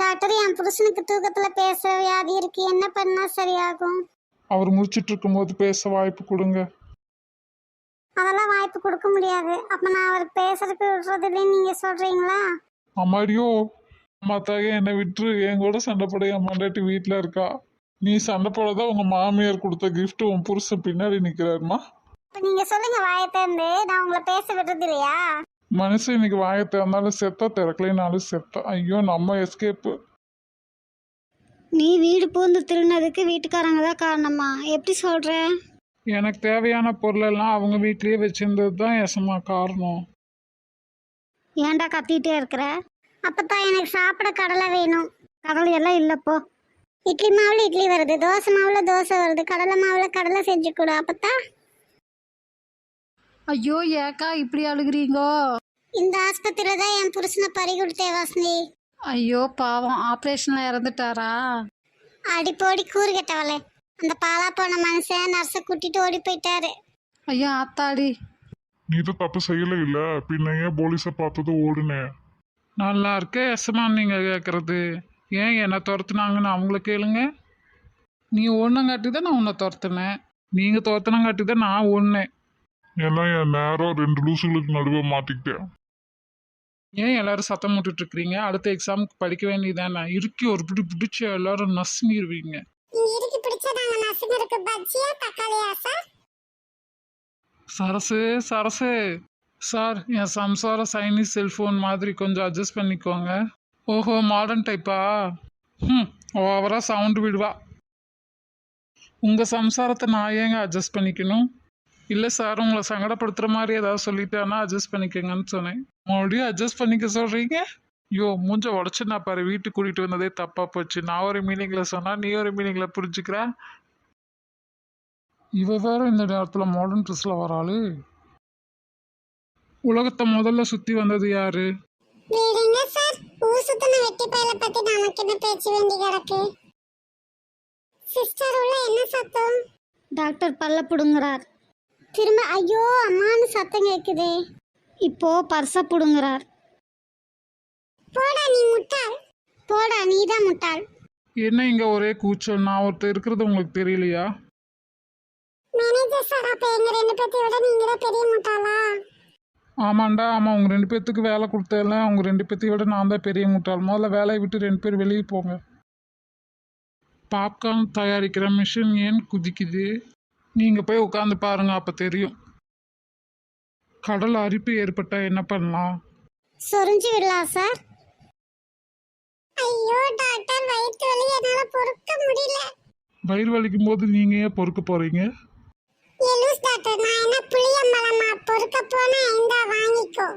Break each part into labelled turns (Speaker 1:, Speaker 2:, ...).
Speaker 1: Doctor, என் புருஷனுக்கு தூக்கத்துல பேச வியாதி இருக்கு, என்ன பண்ணா சரியாகும்?
Speaker 2: அவர் முடிச்சிட்டு இருக்கும்போது பேச வாய்ப்பு கொடுங்க.
Speaker 1: அதெல்லாம் வாய்ப்பு கொடுக்க முடியாது. அப்ப நான் அவர் பேசுறதுக்கு விடுறது இல்லைன்னு நீங்க சொல்றீங்களா?
Speaker 2: அம்மாடியோ, அம்மாத்தாக என்னை விட்டுரு. என் கூட சண்டை போட என் மண்டாட்டி வீட்டில் இருக்கா. நீ சண்டை போடதான் உங்க மாமியார் கொடுத்த gift உன் புருஷன் பின்னாடி நிக்கிறாருமா.
Speaker 1: இப்ப நீங்க சொல்லுங்க வாயை திறந்து, நான் உங்களை பேச விடுறது இல்லையா?
Speaker 2: மனுஷன் இன்னைக்கு வாயை திறந்தாலும் செத்தா, திறக்கலைனாலும் செத்தா. ஐயோ, நம்ம எஸ்கேப்பு.
Speaker 1: நீ வீடு பூந்து திருநதுக்கு வீட்டுக்காரங்க தான் காரணமா? எப்படி சொல்ற?
Speaker 2: எனக்கு தேவையான பொருளெல்லாம் அவங்க வீட்லயே வச்சிருந்தது தான் எசமா காரணம்.
Speaker 1: ஏன்டா கத்திட்டே இருக்கிற? அப்பதான் எனக்கு சாப்பிட கடலை வேணும். கடலை எல்லாம் இல்லப்போ. இட்லி மாவுல இட்லி வருது, தோசை மாவுல தோசை வருது, கடலை மாவுல கடலை செஞ்சு கொடு. அப்பதான்.
Speaker 3: ஐயோ ஏக்கா இப்படி அழுகுறீங்கோ?
Speaker 1: இந்த ஆஸ்பத்திரியில தான் என் புருஷனை பறி கொடுத்தேன் வாசனி.
Speaker 3: ஐயோ பாவம், ஆப்ரேஷன்ல இறந்துட்டாரா?
Speaker 1: அடி போடி கூறு கெட்டவளே. அந்த பாலா போன மனுஷன் நர்ஸை கூட்டிட்டு ஓடி போயிட்டாரு.
Speaker 3: ஐயோ ஆத்தாடி.
Speaker 2: நீ தான் தப்பு செய்யல இல்ல, பின்ன ஏன் போலீஸை பார்த்தது ஓடுனேன்? நல்லா இருக்கே எசமா நீங்க கேட்கறது. ஏன் என்னை துரத்துனாங்கன்னு அவங்கள கேளுங்க. நீ ஒன்றுங்காட்டி தான் நான் உன்னை துரத்துனேன், நீங்க துரத்துனங்காட்டி தான் நான் ஒன்னேன். எல்லாம் என் நேரம் 2 லூசுகளுக்கு நடுவே மாட்டிக்கிட்டேன். ஏன் எல்லாரும் சத்தம் போட்டுட்டு இருக்கிறீங்க? அடுத்த எக்ஸாமுக்கு படிக்க வேண்டியதானே? இருக்கி ஒரு பிடி பிடிச்ச எல்லாரும் நசுங்கிடுவீங்க.
Speaker 1: இருக்கு பிடிச்சா நாங்க நசுங்கருக்கு பஜ்ஜியா தக்காளியா சார்?
Speaker 2: சரசு சரசு சார், என் சம்சாரம் சைனீஸ் செல்ஃபோன் மாதிரி கொஞ்சம் அட்ஜஸ்ட் பண்ணிக்கோங்க. ஓஹோ, மாடர்ன் டைப்பா? ஓவரா சவுண்டு விடுவா. உங்கள் சம்சாரத்தை நான் ஏங்க அட்ஜஸ்ட் பண்ணிக்கணும்? இல்லை சார், உங்களை சங்கடப்படுத்துகிற மாதிரி ஏதாவது சொல்லிட்டானா அட்ஜஸ்ட் பண்ணிக்கோங்கன்னு சொன்னேன். மறுபடியும் அட்ஜஸ்ட் பண்ணிக்க சொல்கிறீங்க? ஐயோ, மூஞ்ச உடச்சு நான் பாரு, வீட்டுக்கு கூட்டிகிட்டு வந்ததே தப்பாக போச்சு. நான் ஒரு மீனிங்கில் சொன்னால் நீ ஒரு மீனிங்கில் புரிஞ்சுக்கிற. இவ வேற இந்த நேரத்தில் மாடர்ன் ட்ரெஸ்ஸில் வராளு. உலகத்தை முதல்ல சுற்றி வந்தது யாரு?
Speaker 1: வேறங்க சார், ஊர் சுத்தன வெட்டி பையல பத்தி நமக்கு என்ன பேச்சு வேண்டி கிடக்கு? சிஸ்டர் உள்ள என்ன சத்தம்? டாக்டர் பல்ல புடுங்குறார். திரும்ப ஐயோ அம்மான்னு சத்தம் கேக்குதே. இப்போ பர்ச புடுங்குறார். போடா நீ முட்டாள், போடா நீதான் முட்டாள்.
Speaker 2: என்ன இங்கே ஒரே கூச்சல்? நான் ஒருத்தர் இருக்கிறது உங்களுக்கு தெரியலையா?
Speaker 1: மேனேஜர் சார், அப்ப எங்க 2 பேத்தை விட நீங்க தான் பெரிய முட்டாளா?
Speaker 2: ஆமாண்டா, ஆமாம். உங்கள் 2 பேர்த்துக்கு வேலை கொடுத்தல, அவங்க 2 பேர்த்தையும் விட நான் தான் பெரிய முட்டாள். முதல்ல வேலையை விட்டு 2 பேர் வெளியே போங்க. பாப்கார்ன் தயாரிக்கிற மிஷின் ஏன் குதிக்குது? நீங்கள் போய் உட்காந்து பாருங்க, அப்போ தெரியும். கடல் அரிப்பு ஏற்பட்டால் என்ன பண்ணலாம்?
Speaker 1: சொரிஞ்சு விடலாம் சார். ஐயோ டாக்டர், வயிற்று வலி என்னால பொறுக்க முடியல.
Speaker 2: வயிறு வலிக்கும் போது நீங்கள் ஏன் பொறுக்க போகிறீங்க?
Speaker 1: எலூஸ் டாக்டர், நான் என்ன புளியம்பழமா பொறுக்க போனா? இந்தா வாங்கிக்கோ.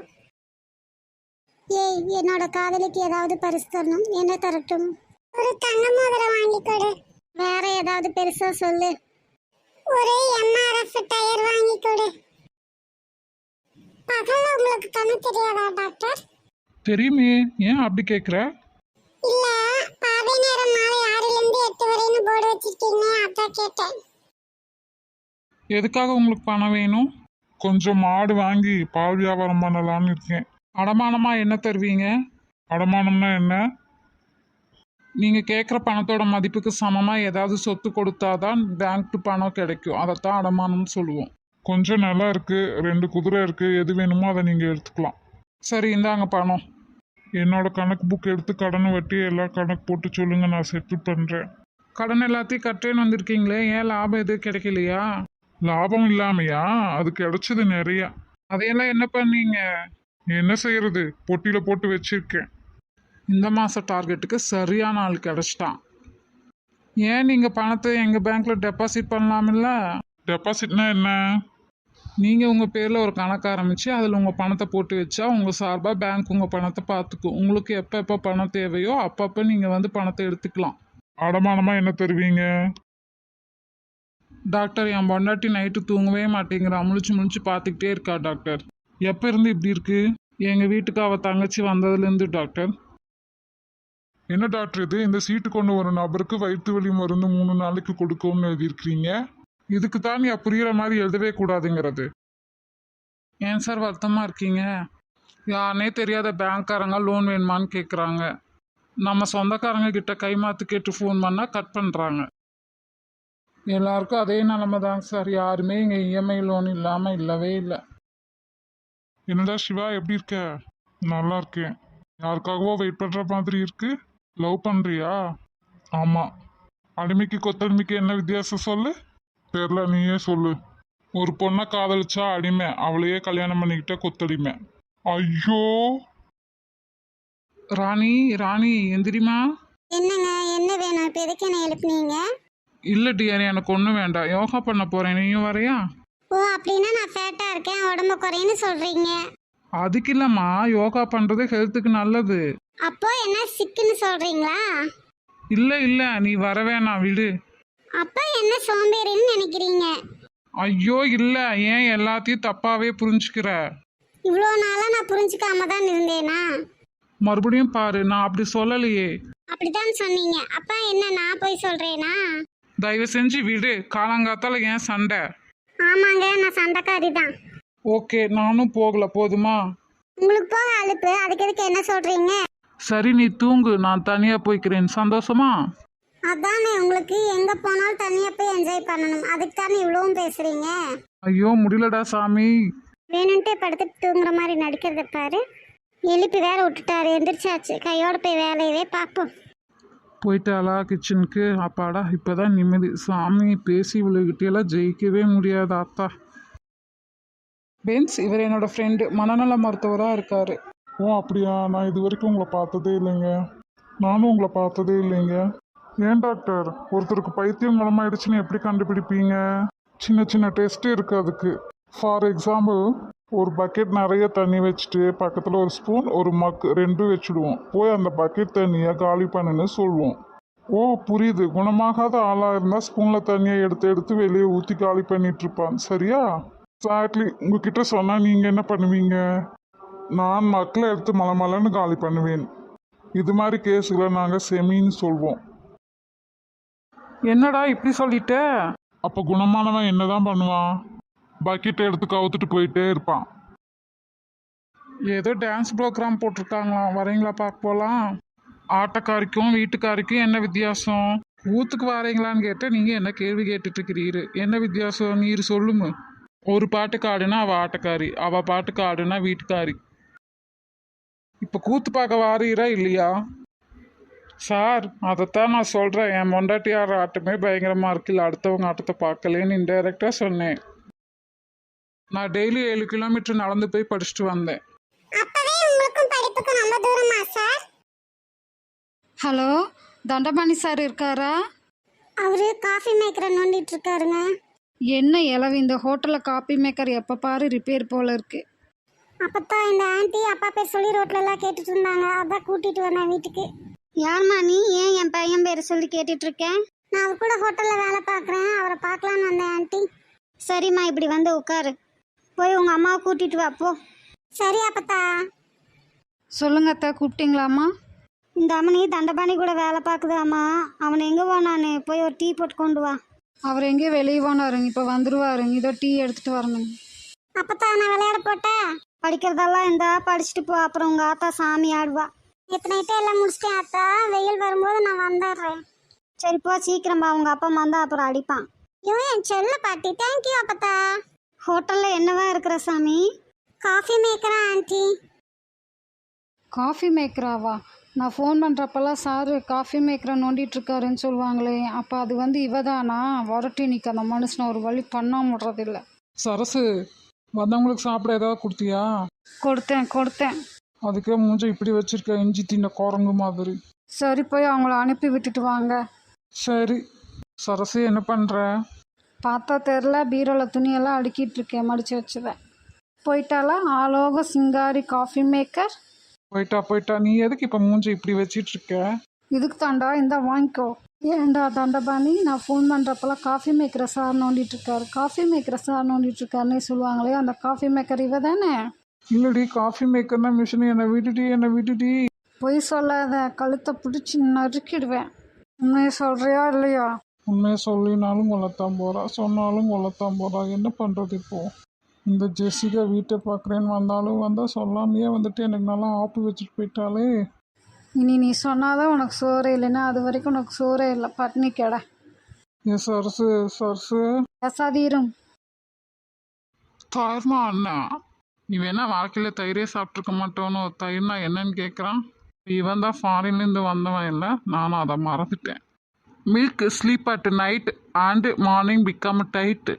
Speaker 1: ஏய், என்னோட காதலிக்கு ஏதாவது பரிசு தரணும். என்ன தரட்டும்? ஒரு தங்க மோதிரம் வாங்கி கொடு. வேற ஏதாவது பெருசா சொல்லு. ஒரு MRF டயர் வாங்கி கொடு. பகல்ல உங்களுக்கு கண்ணு தெரியாதா டாக்டர்?
Speaker 2: தெரியுமே, ஏன் அப்படி கேட்குற?
Speaker 1: இல்ல, பாவை நேரம் மாலை 6 ல இருந்து 8 வரைன்னு போர்டு வச்சிருக்கீங்க, அதான் கேட்டேன்.
Speaker 2: எதுக்காக உங்களுக்கு பணம் வேணும்? கொஞ்சம் மாடு வாங்கி பால் வியாபாரம் பண்ணலான்னு இருக்கேன். அடமானமா என்ன தருவீங்க? அடமானம்னா என்ன? நீங்கள் கேட்குற பணத்தோட மதிப்புக்கு சமமாக ஏதாவது சொத்து கொடுத்தாதான் பேங்க்கு பணம் கிடைக்கும். அதைத்தான் அடமானம்னு சொல்லுவோம். கொஞ்சம் நிலம் இருக்குது, 2 குதிரை இருக்குது, எது வேணுமோ அதை நீங்கள் எடுத்துக்கலாம். சரி, இந்தாங்க பணம். என்னோட கணக்கு புக் எடுத்து கடனை வட்டி எல்லாம் கணக்கு போட்டு சொல்லுங்கள், நான் செட்டில் பண்ணுறேன். கடன் எல்லாத்தையும் கட்டேன்னு வந்திருக்கீங்களே, ஏன் லாபம் எதுவும் கிடைக்கலையா? லாபம் இல்லாமையா? அது கிடைச்சது நிறையா. அதையெல்லாம் என்ன பண்ணீங்க? என்ன செய்யறது, பொட்டியில் போட்டு வச்சிருக்கேன். இந்த மாத டார்கெட்டுக்கு சரியான ஆள் கிடச்சிட்டான். ஏன் நீங்கள் பணத்தை எங்கள் பேங்க்கில் டெபாசிட் பண்ணலாமில்ல? டெபாசிட்னா என்ன? நீங்கள் உங்கள் பேரில் ஒரு கணக்கு ஆரம்பித்து அதில் உங்கள் பணத்தை போட்டு வச்சா உங்கள் சார்பாக பேங்க் உங்கள் பணத்தை பார்த்துக்கும். உங்களுக்கு எப்போ பணம் தேவையோ அப்பப்போ நீங்கள் வந்து பணத்தை எடுத்துக்கலாம். அடமானமாக என்ன தருவீங்க? டாக்டர், என் பொண்டாட்டி நைட்டு தூங்கவே மாட்டேங்கிறா, முழிச்சு பார்த்துக்கிட்டே இருக்கா டாக்டர். எப்போ இருந்து இப்படி இருக்கு? எங்கள் வீட்டுக்கு அவள் தங்கச்சி வந்ததுலேருந்து டாக்டர். என்ன டாக்டர் இது? இந்த சீட்டு கொண்டு ஒரு நபருக்கு வயிற்று வலி மருந்து 3 நாளைக்கு கொடுக்கும்னு எழுதியிருக்கிறீங்க. இதுக்கு தான் நீ புரிகிற மாதிரி எழுதவே கூடாதுங்கிறது. ஏன் சார் வருத்தமாக இருக்கீங்க? யாருனே தெரியாத பேங்க்காரங்க லோன் வேணுமான்னு கேட்குறாங்க. நம்ம சொந்தக்காரங்க கிட்ட கைமாத்து கேட்டு ஃபோன் பண்ணால் கட் பண்ணுறாங்க. எல்லாருக்கும் அதே நிலமை தாங்க சார். யாருமே இங்கே இஎம்ஐ லோன் இல்லாமல் இல்லவே இல்லை. என்னடா சிவா, எப்படி இருக்க? நல்லா இருக்கேன். யாருக்காகவோ வெயிட் பண்ணுற மாதிரி இருக்கு. லவ் பண்ணுறியா? ஆமாம். அடிமைக்கு கொத்தடிமைக்கு என்ன வித்தியாசம் சொல்லு. தெரில, நீயே சொல்லு. ஒரு பொண்ணை காதலிச்சா அடிமை, அவளையே கல்யாணம் பண்ணிக்கிட்ட கொத்தடிமை. ஐயோ ராணி, ராணி எந்திரிமா.
Speaker 1: என்னங்க, என்ன வேணும்? இப்போ எதுக்கு என்ன எழுப்புனீங்க?
Speaker 2: இல்லை டியர், எனக்கு ஒன்றும் வேண்டாம். யோகா பண்ண போகிறேன், நீயும் வரையா?
Speaker 1: ஓ, அப்படின்னா நான் ஃபேட்டாக இருக்கேன், உடம்பு குறையுன்னு சொல்கிறீங்க.
Speaker 2: அதுக்கு இல்லைம்மா, யோகா பண்ணுறது ஹெல்த்துக்கு நல்லது.
Speaker 1: அப்போ என்ன சிக்குன்னு சொல்கிறீங்களா?
Speaker 2: இல்லை இல்லை, நீ வர வேணாம், விடு.
Speaker 1: அப்போ என்ன சோம்பேறின்னு நினைக்கிறீங்க?
Speaker 2: ஐயோ இல்லை, ஏன் எல்லாத்தையும் தப்பாகவே புரிஞ்சுக்கிற?
Speaker 1: இவ்வளோ நாளாக நான் புரிஞ்சுக்காம தான் இருந்தேனா?
Speaker 2: மறுபடியும் பாரு, நான் அப்படி சொல்லலையே.
Speaker 1: அப்படித்தான் சொன்னீங்க. அப்பா என்ன நான் போய் சொல்கிறேனா?
Speaker 2: தயவு செஞ்சு விடு. காலங்காத்தால ஏன் சண்டை?
Speaker 1: ஆமாங்க, நான் சண்டைக்காரி தான்.
Speaker 2: ஓகே, நானும் போகல, போதுமா?
Speaker 1: உங்களுக்கு போக அலுப்பு, அதுக்கு எதுக்கு என்ன சொல்கிறீங்க?
Speaker 2: சரி, நீ தூங்கு, நான் தனியாக போய்க்கிறேன். சந்தோஷமா?
Speaker 1: அதானே, உங்களுக்கு எங்கே போனாலும் தனியாக போய் என்ஜாய் பண்ணணும், அதுக்கு தானே இவ்வளவும் பேசுகிறீங்க.
Speaker 2: ஐயோ முடியலடா சாமி.
Speaker 1: வேணுன்ட்டு படுத்துட்டு தூங்குற மாதிரி நடிக்கிறத பாரு. எழுப்பி வேற விட்டுட்டாரு, எந்திரிச்சாச்சு. கையோட போய் வேலையவே பார்ப்போம்.
Speaker 2: போயிட்டாளா கிச்சனுக்கு? அப்பாடா, இப்போதான் நிம்மதி. சாமி, பேசி இவளுகிட்டெல்லாம் ஜெயிக்கவே முடியாது அத்தா. பென்ஸ், இவர் என்னோட ஃப்ரெண்டு, மனநல மருத்துவராக இருக்காரு. ஓ அப்படியா? நான் இது வரைக்கும் உங்களை பார்த்ததே இல்லைங்க. நானும் உங்களை பார்த்ததே இல்லைங்க. ஏன் டாக்டர், ஒருத்தருக்கு பைத்தியம் குணமாயிடுச்சுன்னு எப்படி கண்டுபிடிப்பீங்க? சின்ன சின்ன டெஸ்ட் இருக்கு அதுக்கு. ஃபார் எக்ஸாம்பிள், ஒரு பக்கெட் நிறைய தண்ணி வச்சுட்டு பக்கத்தில் ஒரு ஸ்பூன் ஒரு மக் ரெண்டும் வச்சுடுவோம். போய் அந்த பக்கெட் தண்ணியை காலி பண்ணுன்னு சொல்லுவோம். ஓ புரியுது. குணமாகாத ஆளாக இருந்தால் ஸ்பூனில் தண்ணியை எடுத்து எடுத்து வெளியே ஊற்றி காலி பண்ணிட்டு இருப்பான், சரியா? எக்ஸாக்ட்லி. உங்ககிட்ட சொன்னால் நீங்கள் என்ன பண்ணுவீங்க? நான் மக்களை எடுத்து மலமலன்னு காலி பண்ணுவேன். இது மாதிரி கேஸுகளை நாங்கள் செமின்னு சொல்வோம். என்னடா இப்படி சொல்லிட்ட? அப்போ குணமானவன் என்னதான் பண்ணுவான்? பக்கெட்டை எடுத்து கவுத்துட்டு போயிட்டே இருப்பான். ஏதோ டான்ஸ் ப்ரோக்ராம் போட்டிருக்காங்களாம், வரீங்களா பார்க்க போகலாம்? ஆட்டக்காரிக்கும் வீட்டுக்காரிக்கும் என்ன வித்தியாசம்? ஊத்துக்கு வரீங்களான்னு கேட்டால் நீங்கள் என்ன கேள்வி கேட்டுட்டு இருக்கிறீரு? என்ன வித்தியாசம் நீர் சொல்லுங்க. ஒரு பாட்டுக்கு ஆடுனா அவள் ஆட்டக்காரி, அவள் பாட்டுக்கு ஆடுனா வீட்டுக்காரி. இப்போ கூத்து பார்க்க வாரீரா இல்லையா? சார், அதைத்தான் நான் சொல்கிறேன். என் மொண்டாட்டியார் ஆட்டமே பயங்கரமாக இருக்குல்ல, அடுத்தவங்க ஆட்டத்தை பார்க்கலேன்னு இன்டைரக்டாக சொன்னேன். நான் டெய்லி 7 கிலோமீட்டர் நடந்து போய் படிச்சுட்டு வந்தேன்.
Speaker 1: அப்பவே உங்களுக்கும் படிப்புக்கும் ரொம்ப தூரமா சார்?
Speaker 3: ஹலோ, தண்டபாணி சார் இருக்காரா?
Speaker 1: அவரு காஃபி மேக்கரை நோண்டிட்டு இருக்காருங்க.
Speaker 3: என்ன இளவு, இந்த ஹோட்டலில் காப்பி மேக்கர் எப்போ பாரு ரிப்பேர் போல இருக்கு.
Speaker 1: அப்பத்தான் இந்த ஆண்டி அப்பா பேர் சொல்லி ரோட்ல எல்லாம் கேட்டுட்டு இருந்தாங்க, அதான் கூட்டிட்டு வந்தேன் வீட்டுக்கு. யாருமா நீ? ஏன் என் பையன் பேரை சொல்லி கேட்டுட்டு இருக்கேன்? நான் அவர் கூட ஹோட்டல்ல வேலை பார்க்குறேன், அவரை பார்க்கலான்னு வந்தேன் ஆண்டி. சரிம்மா, இப்படி வந்து உட்காரு. போய் உங்க அம்மாவை கூட்டிட்டு வா போ. சரி அப்பத்தா.
Speaker 3: சொல்லுங்க அத்தை, கூப்பிட்டீங்களாம்மா?
Speaker 1: இந்த அம்மனி தண்டபாணி கூட வேலை பார்க்குதாம்மா. அவனை எங்கே போனான்னு போய் ஒரு டீ போட்டு கொண்டு வா.
Speaker 3: அவர் எங்கேயோ வெளியே போனாருங்க, இப்போ வந்துடுவாருங்க. இதோ டீ எடுத்துகிட்டு வரணுங்க.
Speaker 1: அப்பத்தா, நான் விளையாட போட்டேன். படிக்கிறதெல்லாம் இருந்தா படிச்சுட்டு போ, அப்புறம் உங்கள் ஆத்தா சாமி ஆடுவா. நேற்று நைட்டே எல்லாம் முடிச்சிட்டேன் ஆத்தா, வெயில் வரும்போது நான் வந்துடுறேன். சரி போ, சீக்கிரமா. உங்கள் அப்பா வந்தா அப்புறம் அடிப்பான். இவன் என் செல்ல பாட்டி. தேங்க்யூ அப்பத்தா. ஹோட்டலில் என்னவா இருக்கிற சாமி? காஃபி மேக்கரா ஆண்டி?
Speaker 3: காஃபி மேக்கராவா? நான் ஃபோன் பண்ணுறப்பெல்லாம் சாரு காஃபி மேக்கரை நோண்டிகிட்ருக்காருன்னு சொல்லுவாங்களே, அப்போ அது வந்து இவ தானா? வரட்டி நிற்க அந்த மனுஷனை ஒரு வழி பண்ண முடிறதில்ல.
Speaker 2: சரசு, வந்தவங்களுக்கு சாப்பிட ஏதாவது கொடுத்தியா?
Speaker 3: கொடுத்தேன்.
Speaker 2: அதுக்கே மூஞ்ச இப்படி வச்சிருக்க, இஞ்சி தின்ன குரங்கு மாதிரி.
Speaker 3: சரி, போய் அவங்கள அனுப்பி விட்டுட்டு வாங்க.
Speaker 2: சரி. சரசு, என்ன பண்ணுற?
Speaker 3: பார்த்தா தெரில, பீரோவில் துணியெல்லாம் அடுக்கிட்டு இருக்கேன், மடித்து வச்சுவேன். போயிட்டாலா ஆலோக சிங்காரி காஃபி மேக்கர்?
Speaker 2: போயிட்டா. நீ எதுக்கு இப்போ மூஞ்ச இப்படி வச்சிட்டு இருக்க?
Speaker 3: இதுக்கு தாண்டா, இந்த வாங்கிக்கோ. ஏண்டா தண்டபாணி, நான் ஃபோன் பண்ணுறப்பெல்லாம் காஃபி மேக்கரை சார் நோண்டிகிட்ருக்காரு, காஃபி மேக்கரை சார் நோண்டிகிட்ருக்காருன்னே சொல்லுவாங்களே, அந்த காஃபி மேக்கர் இவ தானே?
Speaker 2: இல்லடி, காஃபி மேக்கர்னா மிஷின். என்னை விட்டுடி.
Speaker 3: பொய் சொல்லாத, கழுத்தை பிடிச்சி நறுக்கிடுவேன். உண்மையை சொல்கிறியா இல்லையா?
Speaker 2: உண்மையை சொல்லினாலும் கொல்லத்தான் போகிறா, சொன்னாலும் கொல்லத்தான் போகிறா. என்ன பண்ணுறது இப்போ? இந்த ஜெசிகா வீட்டை பார்க்குறேன்னு வந்தாலும் சொல்லாமையே வந்துட்டு எனக்கு நல்லா ஆப்பு வச்சுட்டு போயிட்டாலே.
Speaker 3: இனி நீ சொன்னாதான் உனக்கு சோறே இல்லைன்னா அது வரைக்கும் உனக்கு சோறே இல்லை, பட்னி கெட.
Speaker 2: என் சரசு சரசு
Speaker 3: பேசாதீரும்.
Speaker 2: தயிர்னா அண்ணா நீ வேணா வாழ்க்கையில் தயிரே சாப்பிட்ருக்க மாட்டோன்னு தயிர்னா என்னன்னு கேட்குறான். இவன் தான் ஃபாரின்லேருந்து வந்தவன் இல்லை, நானும் அதை மறந்துட்டேன். Milk sleep at night and morning become tight.